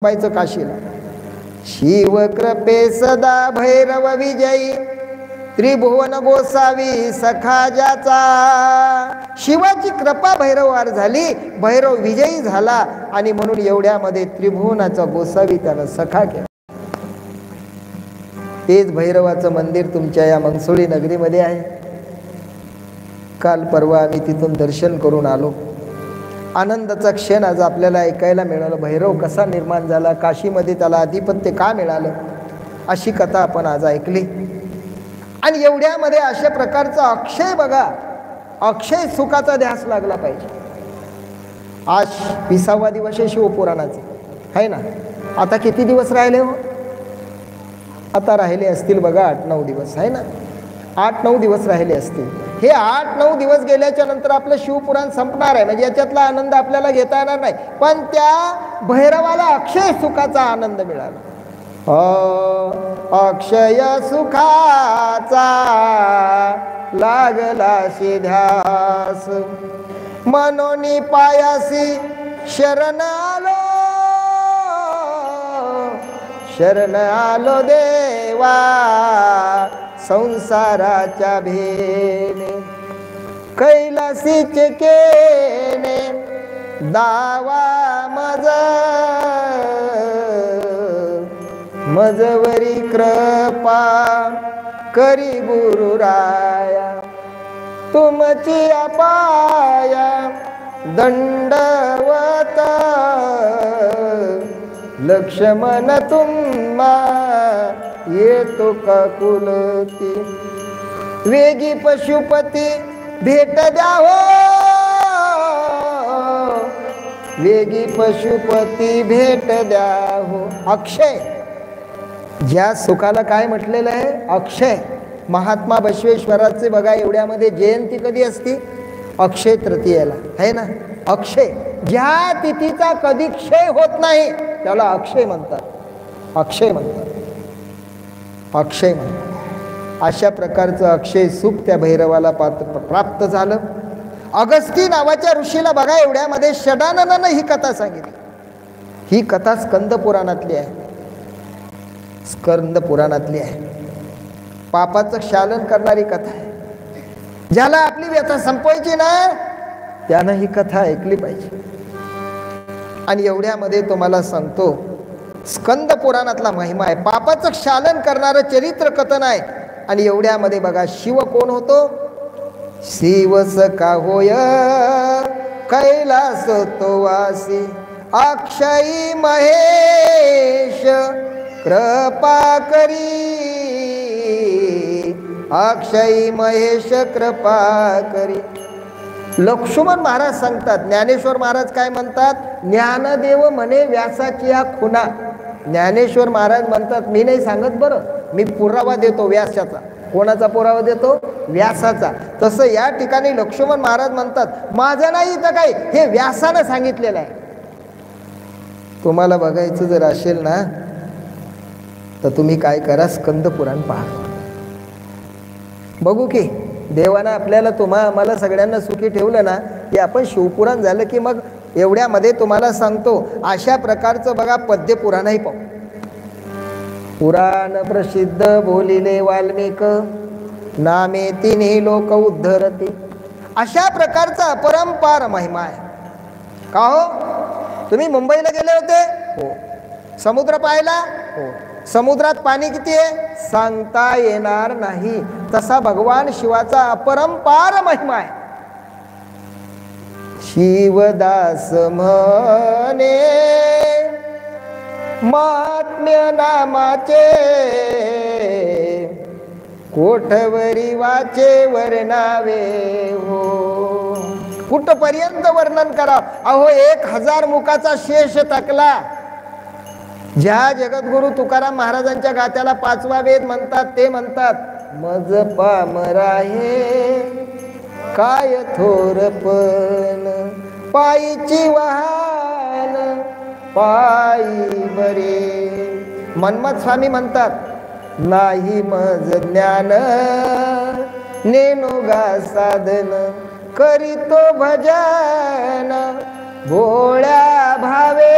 बायचं काशीला. शिव कृपे सदा भैरव विजयी, त्रिभुवन गोसावी सखा ज्याचा. शिवाची कृपा भैरवावर झाली, भैरव विजयी झाला आणि म्हणून एवढ्यामध्ये त्रिभुवनाचा गोसावी त्यानं सखा केला. तेच भैरवाचं मंदिर तुमच्या या मंगसोळी नगरीमध्ये आहे. काल परवा आम्ही तिथून दर्शन करून आलो. आनंदाचा क्षण आज आपल्याला ऐकायला मिळालं. भैरव कसा निर्माण झाला, काशीमध्ये त्याला आधिपत्य का मिळालं, अशी कथा आपण आज ऐकली. आणि एवढ्यामध्ये अशा प्रकारचा अक्षय बघा, अक्षय सुखाचा ध्यास लागला पाहिजे. आज 20वा दिवस आहे शिवपुराणाचा, आहे ना. आता किती दिवस राहिले हो? आता राहिले असतील बघा 8-9 दिवस, आहे ना. 8-9 दिवस राहिले असतील. हे 8-9 दिवस गेल्याच्या नंतर आपलं शिवपुराण संपणार आहे. म्हणजे याच्यातला आनंद आपल्याला घेता येणार नाही. पण त्या भैरवाला अक्षय सुखाचा आनंद मिळाला. अक्षय सुखाचा लागला ध्यास, मनोनी पायासी शरण आलो, शरण आलो देवा संसाराच्या भेने. कैलासीचे केने दावा मजवरी कृपा करी गुरुराया. तुमची अपाया दंडवत, लक्ष्मण तुम्हा येतो का कुलती. वेगी पशुपती भेट द्या हो, वेगी पशुपती भेट द्या हो. अक्षय, ज्या सुखाला काय म्हटलेलं आहे? अक्षय. महात्मा बसवेश्वराचे बघा एवढ्यामध्ये जयंती कधी असती? अक्षय तृतीयेला, आहे ना. अक्षय, ज्या तिथीचा कधी क्षय होत नाही त्याला अक्षय म्हणतात. अक्षय म्हणतात, अक्षय म्हणतात. अशा प्रकारचं अक्षय सुख त्या भैरवाला प्राप्त झालं. अगस्ती नावाच्या ऋषीला बघा एवढ्यामध्ये षडाननानं ही कथा सांगितली. ही कथा स्कंद पुराणातली आहे. स्कंद पुराणातली आहे. पापाचं क्षालन करणारी कथा आहे. ज्याला आपली व्यथा संपवायची ना त्यानं ही कथा ऐकली पाहिजे. आणि एवढ्यामध्ये तुम्हाला सांगतो स्कंद पुराणातला महिमा आहे. पापाचं क्षालन करणारं चरित्र कथन आहे. आणि एवढ्यामध्ये बघा शिव कोण होतो? शिव सखा होय कैलास तो वासी, अक्षयी महेश कृपा करी, अक्षयी महेश कृपा करी. लक्ष्मण महाराज सांगतात, ज्ञानेश्वर महाराज काय म्हणतात? ज्ञानदेव म्हणे व्यासाची या खुना. ज्ञानेश्वर महाराज म्हणतात, मी नाही सांगत बरं, मी पुरावा देतो व्यासाचा. कोणाचा पुरावा देतो? व्यासाचा. तसं या ठिकाणी लक्ष्मण महाराज म्हणतात, माझं नाही तर काय, हे व्यासानं सांगितलेलं आहे. तुम्हाला बघायचं जर असेल ना तर तुम्ही काय करा, स्कंद पुराण पहा. बघू की देवानं आपल्याला आम्हाला सगळ्यांना सुखी ठेवलं ना, की आपण शिवपुराण झालं की मग एवढ्यामध्ये तुम्हाला सांगतो अशा प्रकारचं बघा पद्य पुराणही पाहू. पुराण प्रसिद्ध बोलिले वाल्मिक, नामे तिन्ही लोक उद्धरते. अशा प्रकारचा अपरंपार महिमा आहे. का हो? तुम्ही मुंबईला गेले होते? हो. समुद्र पाहिला? हो. समुद्रात पाणी किती आहे? सांगता येणार नाही. तसा भगवान शिवाचा अपरंपार महिमा आहे. शिवदास म्हणे महात्म्य नामाचे, कोठवरी वाचे वर्णावे हो. कुठपर्यंत वर्णन करा? अहो 1000 मुखाचा शेष टाकला. ज्या जगद्गुरु तुकाराम महाराजांच्या गात्याला 5वा वेद म्हणतात ते म्हणतात, मज पामरा हे काय थोरपण, पायीची वाहन पायी बरे. मन्मथ स्वामी म्हणतात, नाही मज ज्ञान नेनुगा साधन, करीतो भजन भोळ्या भावे